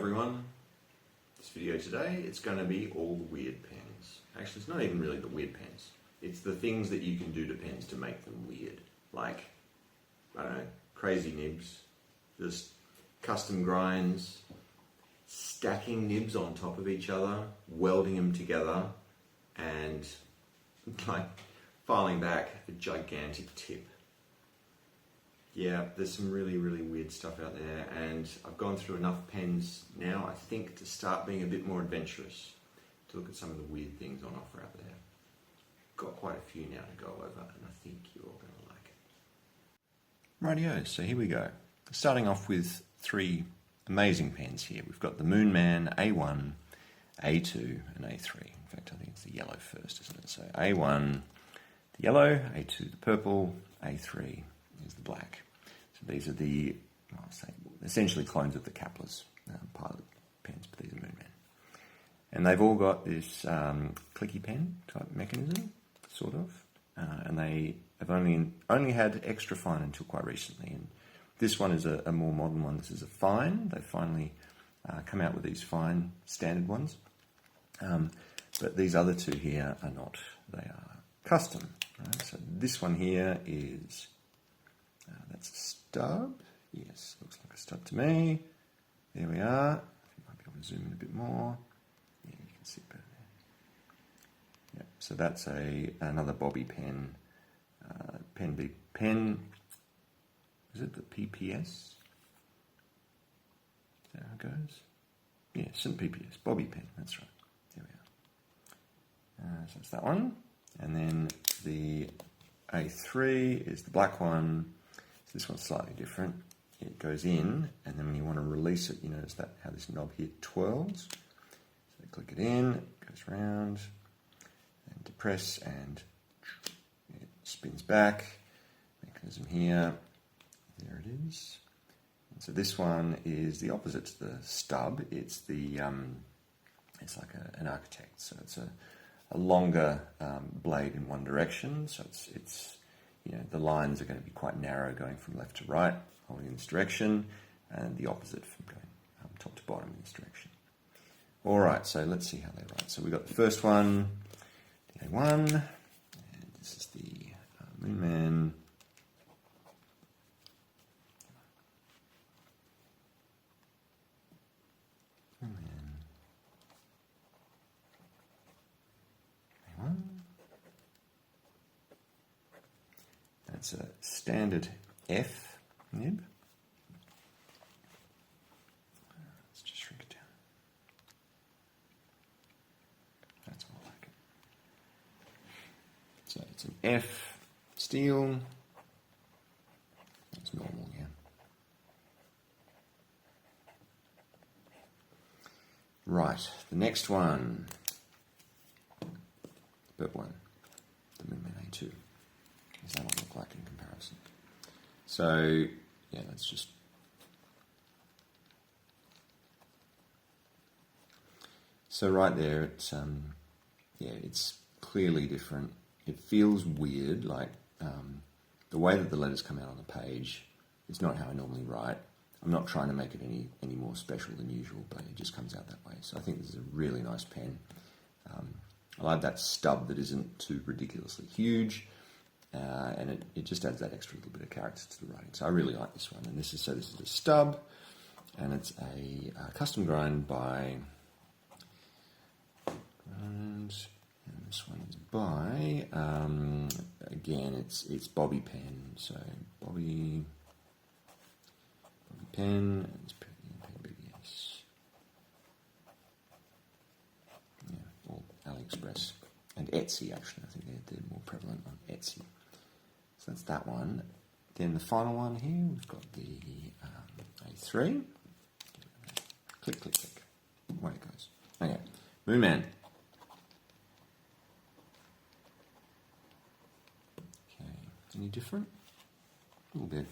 everyone. This video today, it's going to be all the weird pens. Actually, it's not even really the weird pens. It's the things that you can do to pens to make them weird. Like, I don't know, crazy nibs, just custom grinds, stacking nibs on top of each other, welding them together, and like filing back a gigantic tip. Yeah, there's some really, really weird stuff out there, and I've gone through enough pens now, I think, to start being a bit more adventurous, to look at some of the weird things on offer out there. Got quite a few now to go over, and I think you're all going to like it. Rightio, so here we go. Starting off with three amazing pens here. We've got the Moonman A1, A2, and A3. In fact, I think it's the yellow first, isn't it? So A1, the yellow, A2, the purple, A3 is the black. So these are the, essentially clones of the Kapler's pilot pens, but these are Moonman. And they've all got this clicky pen type mechanism, sort of, and they have only had extra fine until quite recently. And this one is a more modern one. This is a fine. They've finally come out with these fine standard ones. But these other two here are not. They are custom. Right? So this one here is, that's a stub. Yes, looks like a stub to me. There we are. I think I might be able to zoom in a bit more. Yeah, you can see it better there. Yep. So that's another bobby pen. Pen. Is it the PPS? Is that how it goes? Yeah, St. PPS. Bobby pen. That's right. There we are. So that's that one. And then the A3 is the black one. So this one's slightly different. It goes in, and then when you want to release it, you notice that how this knob here twirls. So click it in, it goes around, and depress, and it spins back. Mechanism here. There it is. And so this one is the opposite to the stub. It's the it's like an architect. So it's a longer blade in one direction. So it's the lines are going to be quite narrow, going from left to right, holding in this direction, and the opposite from going top to bottom in this direction. All right. So let's see how they write. So we got the first one, the A1, and this is the Moonman. That's a standard F nib. Let's just shrink it down. That's more like it. So it's an F steel. That's normal, yeah. Right, the next one. The purple one. The Moonman A2. Does that one look like in comparison? So, yeah, let's just... So right there, it's it's clearly different. It feels weird, like the way that the letters come out on the page is not how I normally write. I'm not trying to make it any more special than usual, but it just comes out that way. So I think this is a really nice pen. I like that stub that isn't too ridiculously huge. And it just adds that extra little bit of character to the writing. So I really like this one. And this is a stub, and it's a custom grind by, and this one is by, again, it's bobby pen. So bobby pen, and it's pen BBS. Yeah, all AliExpress. And Etsy, actually. I think they're more prevalent on Etsy. So that's that one. Then the final one here, we've got the A3. Click, click, click. Away it goes. Okay, Moonman. Okay, any different? A little bit.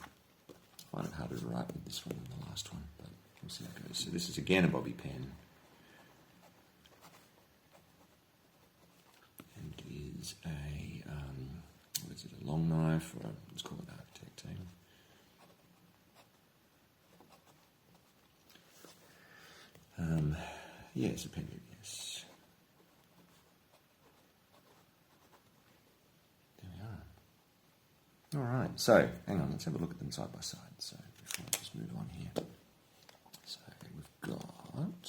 I find it harder to write with this one than the last one, but we'll see how it goes. So this is again a bobby pen. And it is a, what is it, a long knife, or let's call it architect. Yes, a pen nib, yes. There we are. Alright, so hang on, let's have a look at them side by side. So before I just move on here. So we've got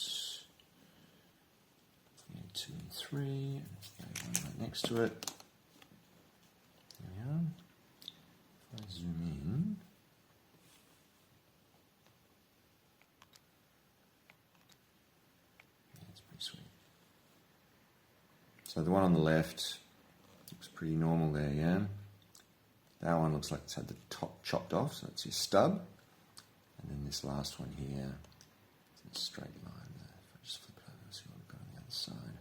2 and 3, and there's the A1 right next to it. There we are. If I zoom in, yeah, it's pretty sweet. So the one on the left looks pretty normal there, yeah? That one looks like it's had the top chopped off, so it's your stub. And then this last one here, it's a straight line there. If I just flip it over and see what we've got on the other side.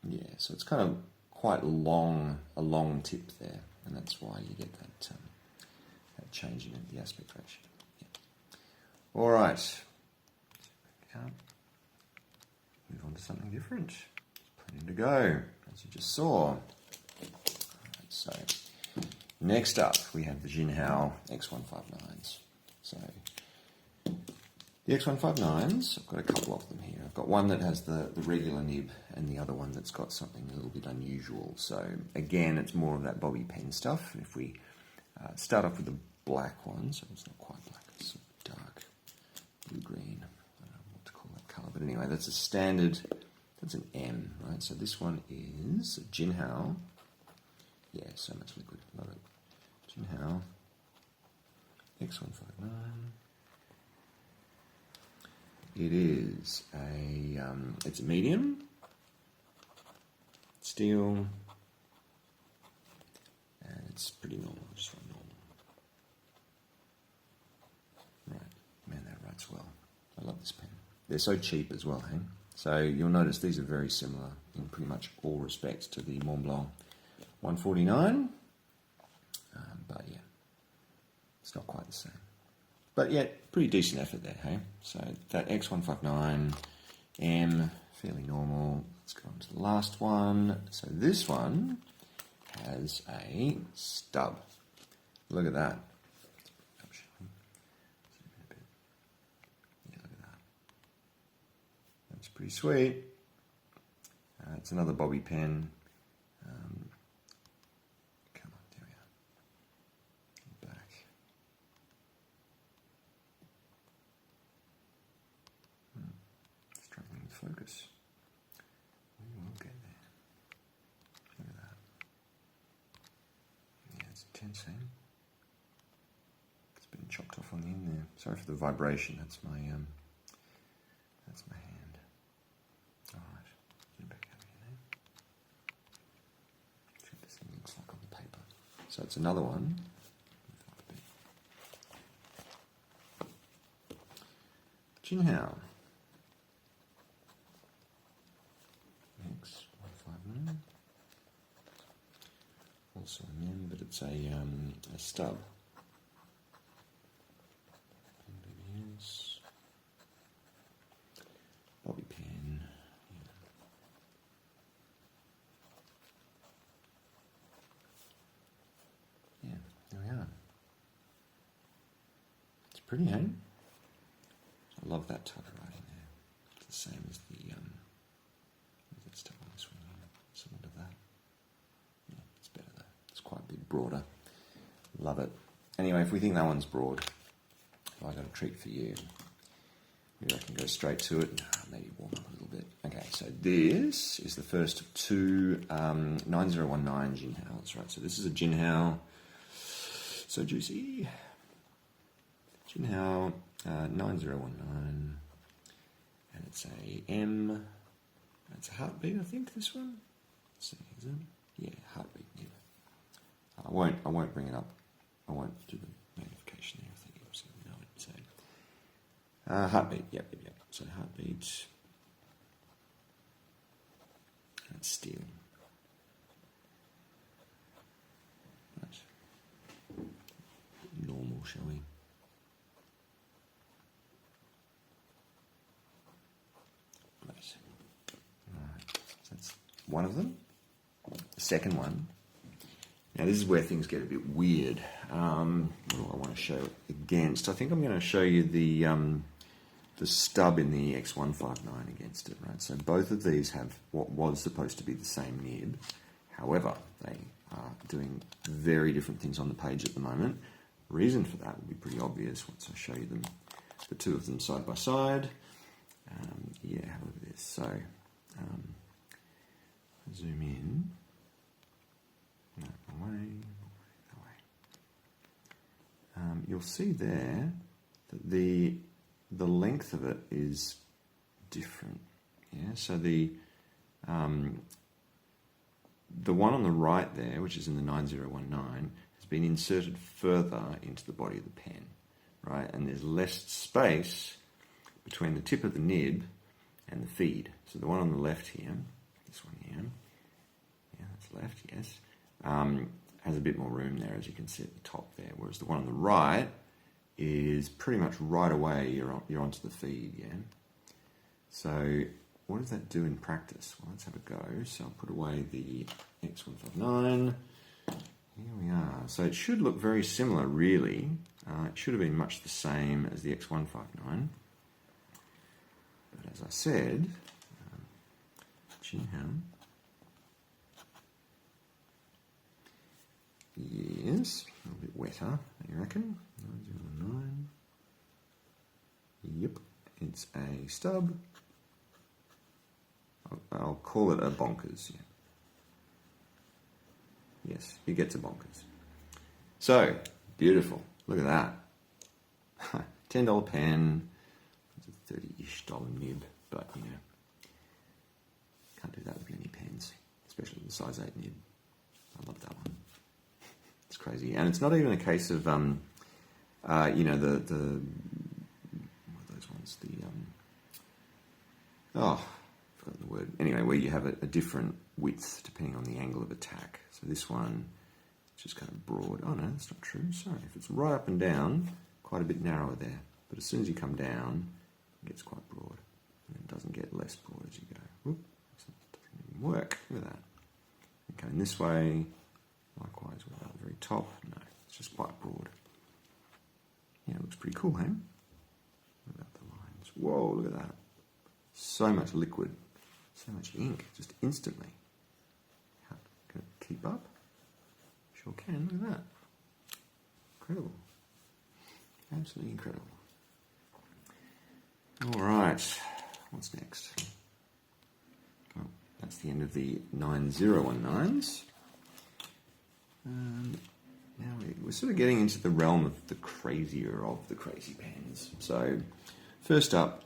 Yeah, so it's kind of quite long, a long tip there, and that's why you get that, that change in the aspect ratio. Yeah. All right, move on to something different. There's plenty to go, as you just saw. All right, so next up we have the Jinhao X159s. So the X159s, I've got a couple of them here. I've got one that has the regular nib and the other one that's got something a little bit unusual. So again, it's more of that bobby pen stuff. If we start off with the black one, so it's not quite black, it's sort of dark blue-green. I don't know what to call that colour, but anyway, that's a standard, that's an M, right? So this one is Jinhao. Yeah, so much liquid, love it. Jinhao X159. It is it's a medium, steel, and it's pretty normal, just like normal. Right, man, that writes well. I love this pen. They're so cheap as well, hey? So you'll notice these are very similar in pretty much all respects to the Montblanc 149, but yeah, it's not quite the same. But yeah, pretty decent effort there, hey? So that X159 M, fairly normal. Let's go on to the last one. So this one has a stub. Look at that. Yeah, look at that. That's pretty sweet. It's another bobby pen. Come on, there we are. Back. Struggling with focus. We will get there. Look at that. Yeah, it's intense, eh? It's been chopped off on the end there. Sorry for the vibration. That's my hand. All right, get back over here now. See what this thing looks like on the paper. So it's another one. Jinhao. X159. Also an M, but it's a stub. Yes. Bobby pen. Yeah, there we are. It's pretty, eh? I love that type of writing there. It's the same as the that stuff on this one here. Similar to that. Yeah, it's better though. It's quite a bit broader. Love it. Anyway, if we think that one's broad, I got a treat for you. Maybe I can go straight to it. Maybe warm up a little bit. Okay, so this is the first of two 9019 Jinhaos, right? So this is a Jinhao. So juicy. Jinhao 9019. And it's a M. It's a heartbeat, I think, this one. Let's see, is it? Yeah, heartbeat, yeah. I won't bring it up. I won't do the magnification there. I think you'll see we know it. So, heartbeat, yep. So heartbeat. That's steel. Right. Normal, shall we? Right. Alright. So that's one of them. The second one. Now this is where things get a bit weird. What do I want to show it against? I think I'm going to show you the stub in the X159 against it, right? So both of these have what was supposed to be the same nib. However, they are doing very different things on the page at the moment. Reason for that will be pretty obvious once I show you them, the two of them side by side. Yeah, have a look at this. So, zoom in. No, away. You'll see there that the length of it is different. Yeah, so the one on the right there, which is in the 9019, has been inserted further into the body of the pen, right? And there's less space between the tip of the nib and the feed. So the one on the left here, this one here, yeah, that's left, yes, has a bit more room there, as you can see at the top there, whereas the one on the right is pretty much right away you're onto the feed, yeah? So what does that do in practice? Well, let's have a go. So I'll put away the X159. Here we are. So it should look very similar, really. It should have been much the same as the X159. But as I said, Jinhao, yes, a little bit wetter, you reckon? 909. Yep, it's a stub. I'll call it a bonkers, yeah. Yes, it gets a bonkers. So, beautiful. Look at that. $10 pen. It's a $30-ish nib, but, you know, can't do that with many pens, especially the size 8 nib. I love that one. It's crazy. And it's not even a case of, you know, the what are those ones? I've forgotten the word. Anyway, where you have a different width depending on the angle of attack. So this one is just kind of broad. Oh no, that's not true. Sorry. If it's right up and down, quite a bit narrower there. But as soon as you come down, it gets quite broad. And it doesn't get less broad as you go. Whoop, it doesn't even work. Look at that. Okay, in this way, likewise without the very top. No, it's just quite broad. Yeah, it looks pretty cool, hey? What about the lines? Whoa, look at that. So much liquid, so much ink, just instantly. Can it keep up? Sure can, look at that. Incredible. Absolutely incredible. All right, what's next? Oh, that's the end of the 9019s. Now we're sort of getting into the realm of the crazier of the crazy pens. So, first up,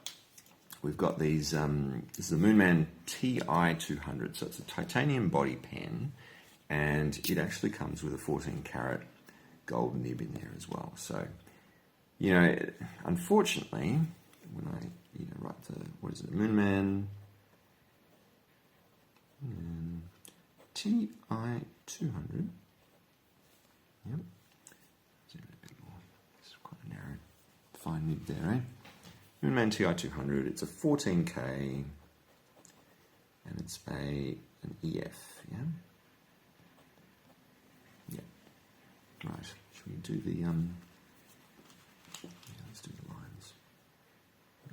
we've got these, this is the Moonman TI200, so it's a titanium body pen, and it actually comes with a 14-karat gold nib in there as well. So, you know, unfortunately, when I, you know, write the, what is it, Moonman TI200, yep, zoom in a bit more, it's quite a narrow, fine nib there, eh? Moonman TI200, it's a 14K, and it's an EF, yeah? Yeah. Right, should we do the, yeah, let's do the lines.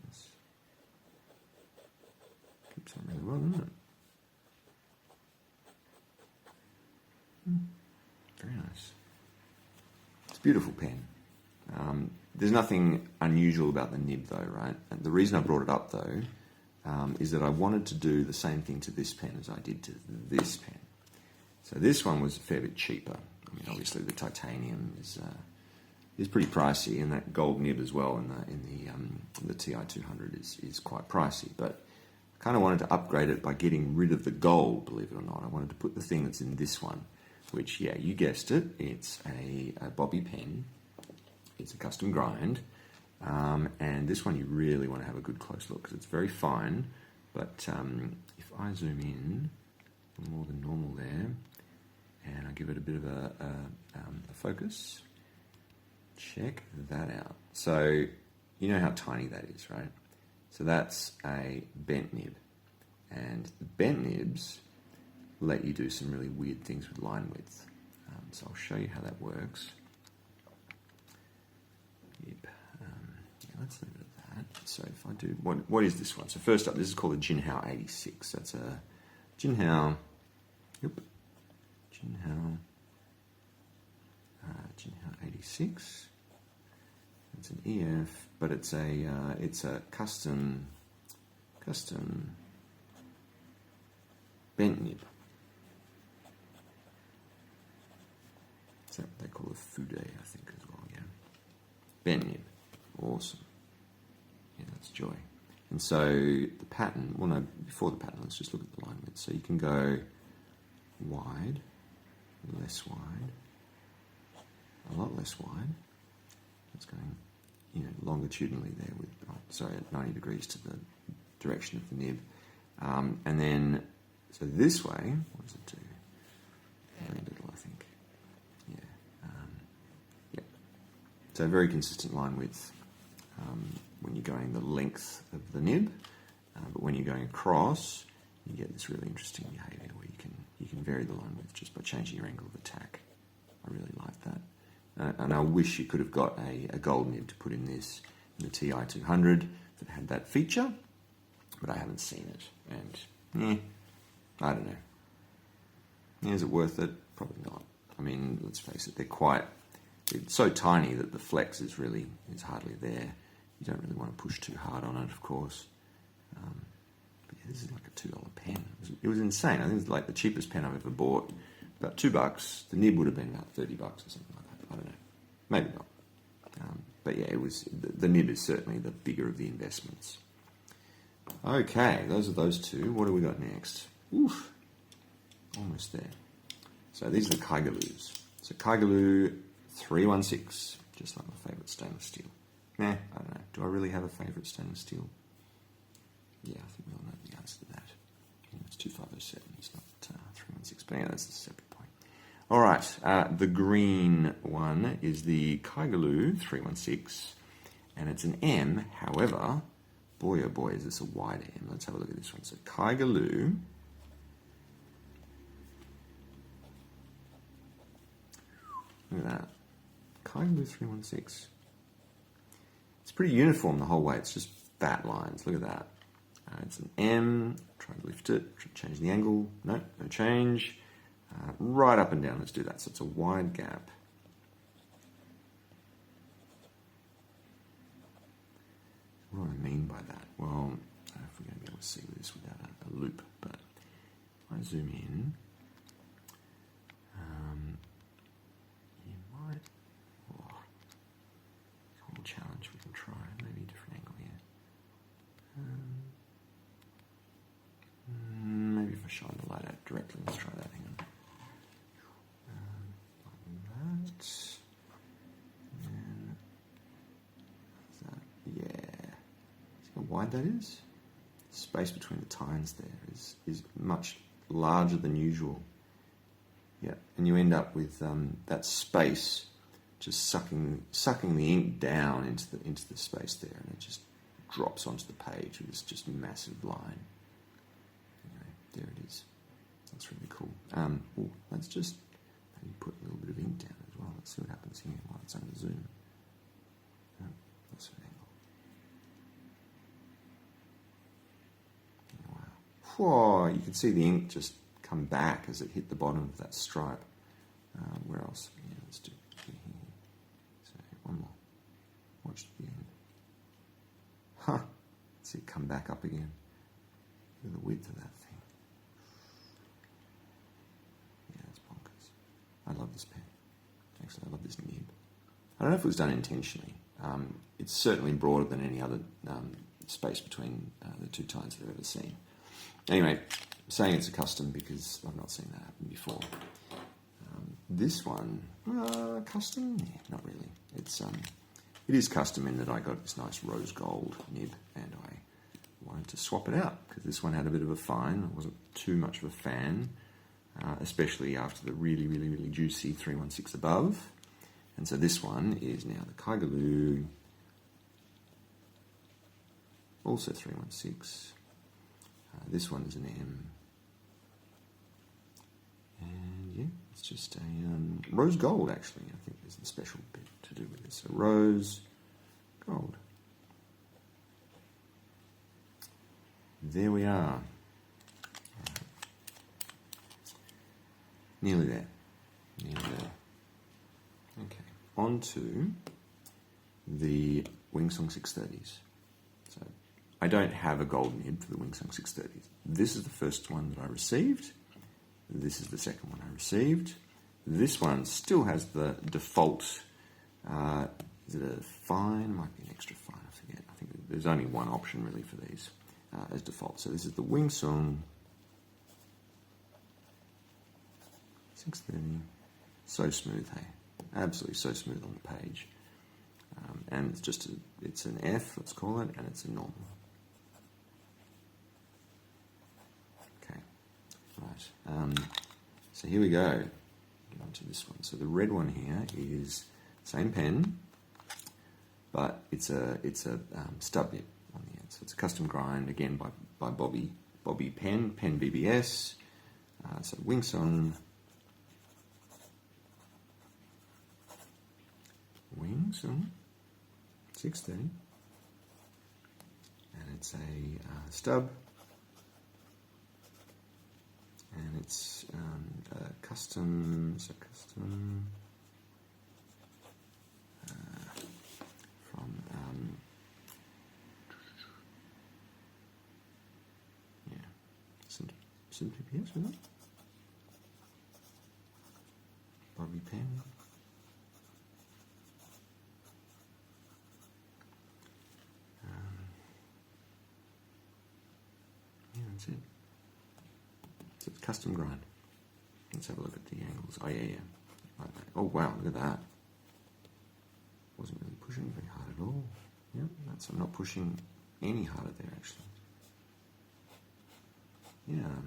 Yes. Keeps on really well, doesn't it? Very nice. It's a beautiful pen. There's nothing unusual about the nib though, right? And the reason I brought it up though is that I wanted to do the same thing to this pen as I did to this pen. So this one was a fair bit cheaper. I mean, obviously the titanium is pretty pricey, and that gold nib as well in the TI200 is quite pricey. But I kind of wanted to upgrade it by getting rid of the gold, believe it or not. I wanted to put the thing that's in this one, which, yeah, you guessed it, it's a bobby pen. It's a custom grind, and this one you really want to have a good close look because it's very fine, but if I zoom in more than normal there, and I give it a bit of a focus, check that out. So you know how tiny that is, right? So that's a bent nib, and bent nibs let you do some really weird things with line width. So I'll show you how that works. Yep. Yeah, let's leave it at that. So if I do, what is this one? So first up, this is called a Jinhao 86. That's a Jinhao, Jinhao 86. It's an EF, but it's a custom bent nib. Is that what they call a fude, I think, as well, yeah. Bent nib. Awesome. Yeah, that's joy. And so the pattern, well no, before the pattern, let's just look at the line width. So you can go wide, less wide, a lot less wide. It's going, longitudinally there with, at 90 degrees to the direction of the nib. And then, so this way, what does it do? Very little, I think. Yeah. Yep. So very consistent line width when you're going the length of the nib, but when you're going across, you get this really interesting behaviour where you can vary the line width just by changing your angle of attack. I really like that. And I wish you could have got a gold nib to put in the TI-200 that had that feature, but I haven't seen it. And, I don't know. Is it worth it? Probably not. I mean, let's face it, it's so tiny that the flex is hardly there. You don't really want to push too hard on it, of course. But yeah, this is like a $2 pen. It was insane. I think it's like the cheapest pen I've ever bought. About $2. The nib would have been about $30 or something like that. I don't know. Maybe not. But yeah, the nib is certainly the bigger of the investments. Okay, those are those two. What do we got next? Oof. Almost there. So these are the Kyalus. So Kyalo 316, just like my favourite stainless steel. I don't know. Do I really have a favourite stainless steel? Yeah, I think we all know the answer to that. It's 2507, it's not 316, but yeah, that's a separate point. All right, the green one is the Kyalo 316, and it's an M. However, boy oh boy, is this a wide M. Let's have a look at this one. So Kyalo, look at that. Kyalo 316. It's pretty uniform the whole way. It's just fat lines. Look at that. It's an M. Try to lift it. Try to change the angle. No change. Right up and down. Let's do that. So it's a wide gap. What do I mean by that? Well, I don't know if we're going to be able to see this without a loop, but if I zoom in, you might. Whole challenge we can try. Maybe a different angle here. Maybe if I shine the light out directly, let's try that. Hang on. Like that. And that. Yeah. See how wide that is? The space between the tines there is much larger than usual. Yeah, and you end up with that space just sucking the ink down into the space there, and it just drops onto the page with this just massive line. Anyway, there it is. That's really cool. Let's just maybe put a little bit of ink down as well. Let's see what happens here while it's under zoom. That's an angle. Wow. Whoa, you can see the ink just come back as it hit the bottom of that stripe. Where else? Yeah, let's do here. So one more. Watch the end. Huh. See it come back up again. Look at the width of that thing. Yeah, that's bonkers. I love this pen. Actually, I love this nib. I don't know if it was done intentionally. It's certainly broader than any other space between the two tines that I've ever seen. Anyway, I'm saying it's a custom because I've not seen that happen before. This one, custom? Yeah, not really. It is custom in that I got this nice rose gold nib and I wanted to swap it out because this one had a bit of a fine. I wasn't too much of a fan, especially after the really, really, really juicy 316 above. And so this one is now the Kyalo, also 316. This one is an M. And yeah, it's just a rose gold, actually. I think there's a special bit to do with this. So rose gold. there we are. Nearly there. Nearly there. Okay, on to the Wingsung 630s. So I don't have a gold nib for the Wingsung 630s. This is the first one that I received. This is the second one I received. This one still has the default, is it a fine? Might be an extra fine, I forget. I think there's only one option really for these as default. So this is the Wingsung 630. So smooth, hey? Absolutely so smooth on the page. And it's just, it's an F, let's call it, and it's a normal. Okay, right. So here we go. Get on to this one. So the red one here is same pen, but it's a stub nib on the end. So it's a custom grind, again by Bobby Pen BBS. So Wingsung 630, and it's a stub, and it's custom, from some PPS with it. Bobby Pen. That's it. So it's custom grind. Let's have a look at the angles. Oh yeah. Like that. Oh wow, look at that. Wasn't really pushing very hard at all. Yep, I'm not pushing any harder there actually. Yeah,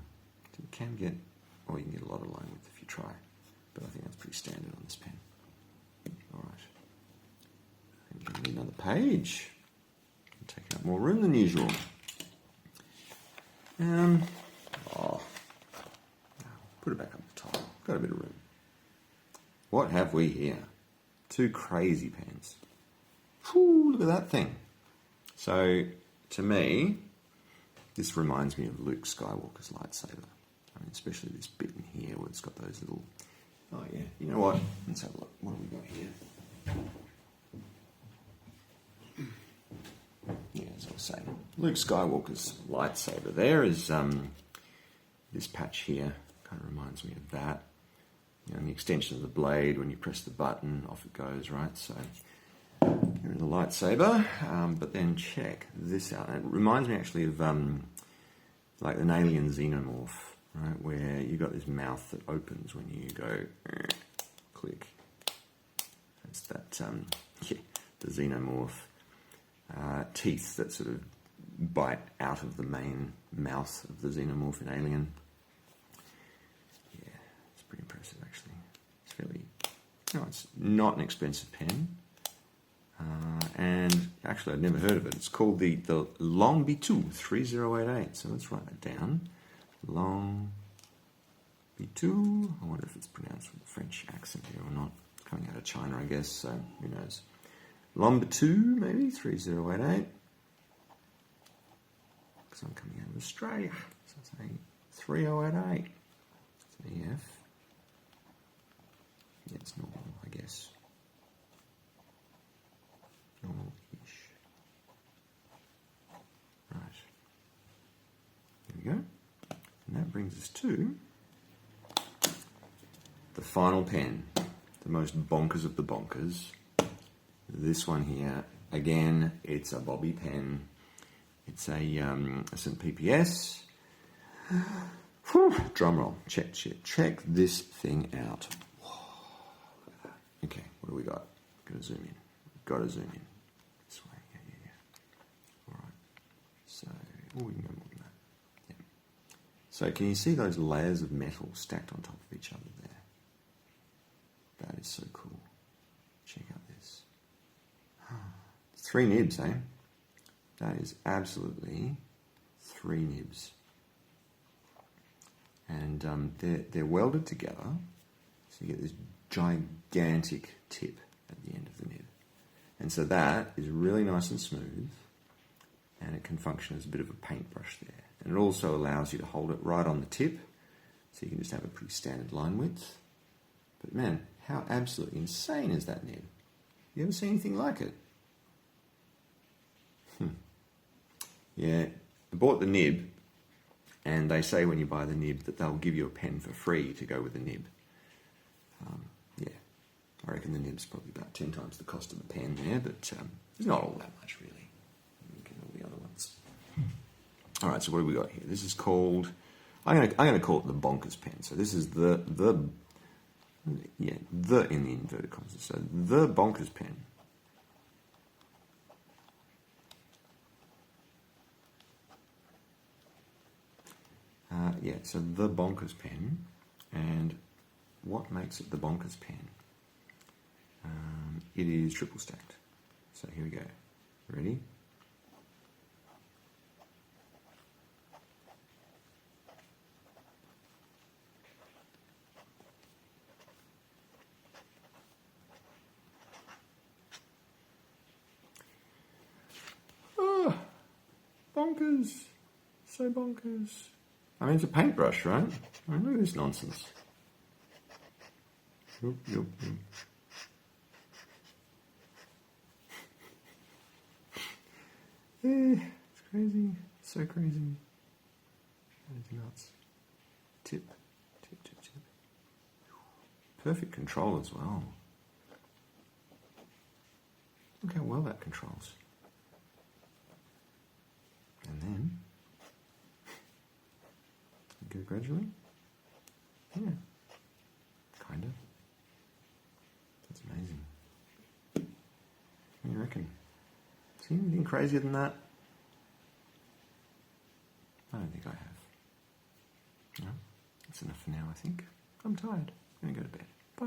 you can get, or you can get a lot of line width if you try, but I think that's pretty standard on this pen. All right. I think we need another page. I'm taking up more room than usual. Put it back up the top. Got a bit of room. What have we here? Two crazy pens. Whew, look at that thing. So, to me, this reminds me of Luke Skywalker's lightsaber. I mean, especially this bit in here where it's got those little... Oh yeah, you know what? Let's have a look. What have we got here? Yeah, as I was saying, Luke Skywalker's lightsaber. There is this patch here. Kind of reminds me of that. You know, the extension of the blade, when you press the button, off it goes, right? So here is the lightsaber. But then check this out. It reminds me actually of like an alien xenomorph, right? Where you got this mouth that opens when you go click. It's that the xenomorph. Teeth that sort of bite out of the main mouth of the xenomorph in Alien. Yeah, it's pretty impressive actually. It's fairly, it's not an expensive pen. And actually I'd never heard of it. It's called the Longbitu 3088. So let's write that down. Longbitu. I wonder if it's pronounced with a French accent here or not. It's coming out of China, I guess, so who knows. Longbitu, maybe, 3088. Because I'm coming out of Australia. So it's a 3088. It's an EF. Yeah, it's normal, I guess. Normal-ish. Right. Here we go. And that brings us to the final pen. The most bonkers of the bonkers. This one here, again, it's a Bobby pen. It's a St. PPS. Whew, drum roll. Check this thing out. Okay, what do we got? Gotta zoom in. Gotta zoom in. This way. Yeah. All right. So, we can go more than that. Yeah. So, can you see those layers of metal stacked on top of each other there? That is so cool. Check out this. 3 nibs, eh? That is absolutely 3 nibs. And they're welded together, so you get this gigantic tip at the end of the nib. And so that is really nice and smooth, and it can function as a bit of a paintbrush there. And it also allows you to hold it right on the tip, so you can just have a pretty standard line width. But man, how absolutely insane is that nib? You ever seen anything like it? Yeah, I bought the nib, and they say when you buy the nib that they'll give you a pen for free to go with the nib. Yeah, I reckon the nib's probably about 10 times the cost of the pen there, but it's not all that much really. Look at all the other ones. All right, so what have we got here? This is called, I'm gonna call it the bonkers pen. So this is the in the inverted commas. So the bonkers pen. So the bonkers pen, and what makes it the bonkers pen? It is triple stacked. So here we go. Ready? Oh, bonkers. So bonkers. I mean, it's a paintbrush, right? I mean, look at this nonsense. Yup. Yeah, it's crazy. So crazy. That is nuts. Tip. Perfect control as well. Look how well that controls. And then go gradually. Yeah, kind of. That's amazing. What do you reckon? See anything crazier than that? I don't think I have. No, that's enough for now, I think. I'm tired. I'm going to go to bed.